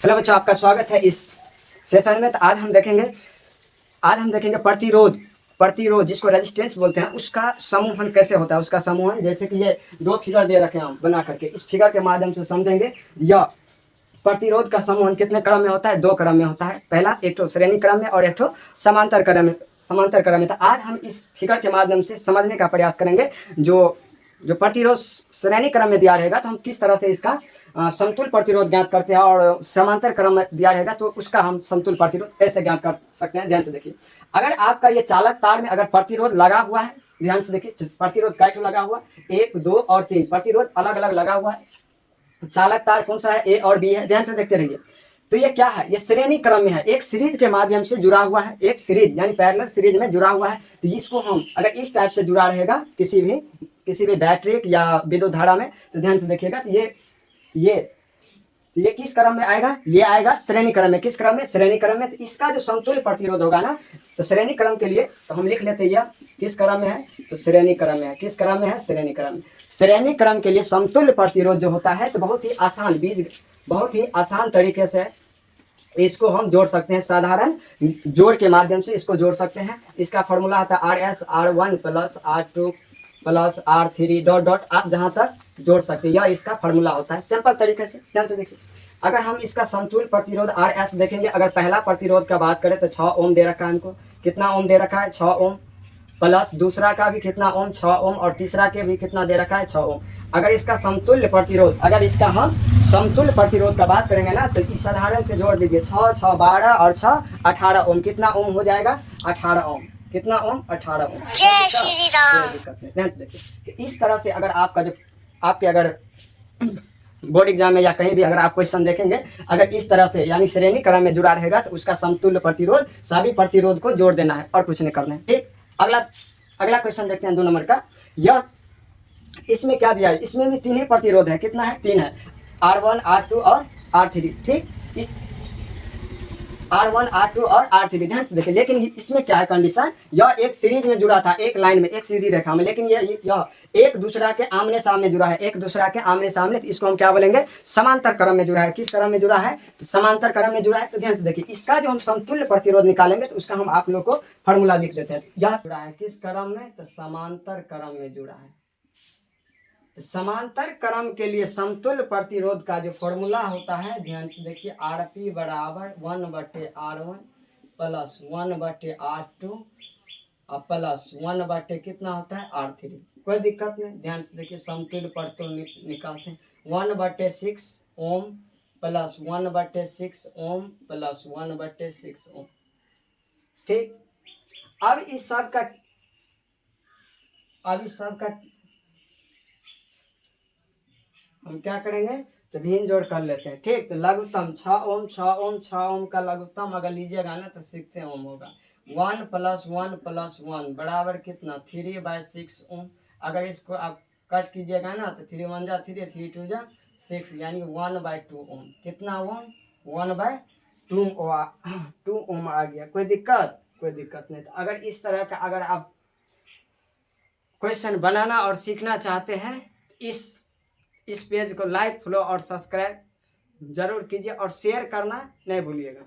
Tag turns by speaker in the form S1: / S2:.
S1: Hello बच्चों, आपका स्वागत है इस सेशन में। तो आज हम देखेंगे प्रतिरोध जिसको रेजिस्टेंस बोलते हैं, उसका समूहन कैसे होता है। उसका समूहन जैसे कि ये दो फिगर दे रखे हैं हम बना करके, इस फिगर के माध्यम से समझेंगे। यह प्रतिरोध का समूहन कितने क्रम में होता है? दो क्रम में होता है। पहला एक तो श्रेणी क्रम में और एक तो समांतर क्रम में। तो आज हम इस फिगर के माध्यम से समझने का प्रयास करेंगे। जो प्रतिरोध श्रेणी क्रम में दिया रहेगा तो हम किस तरह से इसका समतुल्य प्रतिरोध ज्ञात करते हैं, और समांतर क्रम में दिया रहेगा तो उसका हम समतुल्य प्रतिरोध कैसे ज्ञात कर सकते हैं। ध्यान से देखिए, अगर आपका ये चालक तार में अगर प्रतिरोध लगा हुआ है, ध्यान से देखिए, प्रतिरोध कैसे लगा हुआ, 1, 2 और 3 प्रतिरोध अलग अलग लगा हुआ है। चालक तार कौन सा है? ए और बी है। ध्यान से देखते रहिए। तो ये क्या है? ये श्रेणी क्रम में है, एक सीरीज के माध्यम से जुड़ा हुआ है, एक सीरीज यानी पैरेलल सीरीज में जुड़ा हुआ है। तो इसको हम अगर इस टाइप से जुड़ा रहेगा किसी भी बैटरी या विद्युत धारा में, तो ध्यान से देखिएगा। तो ये किस क्रम में आएगा? ये आएगा श्रेणी क्रम में। किस क्रम में? श्रेणी क्रम में। तो इसका जो समतुल्य प्रतिरोध होगा ना, तो श्रेणी क्रम के लिए तो हम लिख लेते हैं यह किस क्रम में है, तो श्रेणी क्रम में है। किस क्रम में है? श्रेणी क्रम में। श्रेणी क्रम के लिए समतुल्य प्रतिरोध जो होता है, तो बहुत ही आसान तरीके से इसको हम जोड़ सकते हैं। साधारण जोड़ के माध्यम से इसको जोड़ सकते हैं। इसका फॉर्मूला आता है RS R1 plus R2 plus R3 dot dot, आप जहां तक जोड़ सकते हैं, यह इसका फॉर्मूला होता है सिंपल तरीके से। ध्यान से देखिए, अगर हम इसका समतुल्य प्रतिरोध RS देखेंगे, अगर पहला प्रतिरोध का बात करें तो 6 ओम दे रखा है हमको। कितना ओम दे रखा है? 6 ओम। प्लस दूसरा का भी कितना ओम? 6 ओम। और तीसरा के भी कितना दे रखा है? 6 ओम। अगर इसका हम समतुल्य प्रतिरोध का बात करेंगे ना, तो इस साधारण से जोड़ दीजिए। 6 6 12 और 6 18 ओम। कितना ओम हो जाएगा? 18 ओम। कितना ओम? 18 ओम।
S2: जय श्री राम।
S1: कोई दिक्कत नहीं। ध्यान से देखिए, तो इस तरह से अगर आपके अगर बोर्ड एग्जाम में या कहीं भी अगर आप क्वेश्चन देखेंगे, अगर इस तरह से यानी श्रेणी क्रम में जुड़ा रहेगा, तो उसका समतुल्य प्रतिरोध सभी प्रतिरोध को जोड़ देना है और कुछ नहीं करना है। ठीक, अगला क्वेश्चन देखते हैं 2 नंबर का। यह इसमें क्या दिया है? इसमें भी 3 ही प्रतिरोध है। कितना है? 3 है, R1 R2 और R3। ठीक, इस R1 R2 और R3। ध्यान से देखिए, लेकिन इसमें क्या है कंडीशन? यह एक सीरीज में जुड़ा था, एक लाइन में, एक सीधी रेखा में, लेकिन यह एक दूसरा के आमने सामने जुड़ा है, एक दूसरा के आमने सामने। तो इसको हम क्या बोलेंगे? समांतर क्रम में जुड़ा है। किस क्रम में जुड़ा है? तो समांतर क्रम में जुड़ा है। तो ध्यान से देखिए, इसका जो हम समतुल्य प्रतिरोध निकालेंगे, तो उसका हम आप लोग को फॉर्मूला लिख देते हैं। यह जुड़ा है किस क्रम में? तो समांतर क्रम में जुड़ा है। तो समांतर क्रम के लिए समतुल्य प्रतिरोध का जो फॉर्मूला होता है, ध्यान से देखिए, Rp बराबर 1/R1 प्लस 1/R2 और प्लस 1/ कितना होता है? R3। कोई दिक्कत नहीं। ध्यान से देखिए, समतुल्य प्रतिरोध निकालते हैं। 1/6 ओम प्लस 1/6 ओम प्लस 1/6 ओम। ठीक, अब इस सब का हम क्या करेंगे? तो भिन्न जोड़ कर लेते हैं। ठीक, तो लघुत्तम 6 ओम 6 ओम 6 ओम का लघुत्तम अगर लीजिएगा ना, तो 6 ओम होगा। 1 प्लस 1 प्लस 1 बराबर कितना? 3/6 ओम। अगर इसको आप कट कीजिएगा ना, तो 3 1 जा 3, 3 2 जा 6, यानी 1/2 ओम। कितना ओम? 1/2 ओम आ गया। कोई दिक्कत नहीं। तो अगर इस तरह का अगर आप क्वेश्चन बनाना और सीखना चाहते हैं, इस पेज को लाइक, फॉलो और सब्सक्राइब जरूर कीजिए, और शेयर करना नहीं भूलिएगा।